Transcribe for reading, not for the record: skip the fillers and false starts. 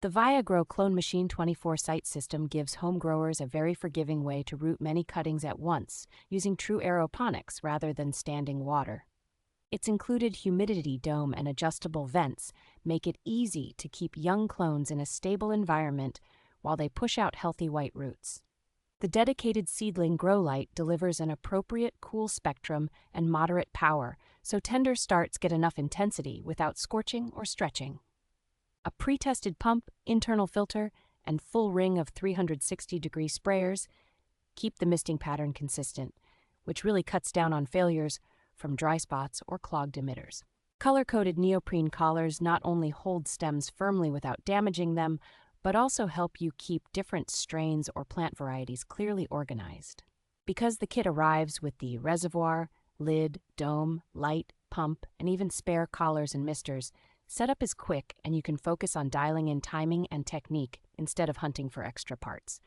The Viagrow Clone Machine 24 site system gives home growers a very forgiving way to root many cuttings at once, using true aeroponics rather than standing water. Its included humidity dome and adjustable vents make it easy to keep young clones in a stable environment while they push out healthy white roots. The dedicated seedling grow light delivers an appropriate cool spectrum and moderate power, so tender starts get enough intensity without scorching or stretching. A pre-tested pump, internal filter, and full ring of 360-degree sprayers keep the misting pattern consistent, which really cuts down on failures from dry spots or clogged emitters. Color-coded neoprene collars not only hold stems firmly without damaging them, but also help you keep different strains or plant varieties clearly organized. Because the kit arrives with the reservoir, lid, dome, light, pump, and even spare collars and misters, setup is quick and you can focus on dialing in timing and technique instead of hunting for extra parts.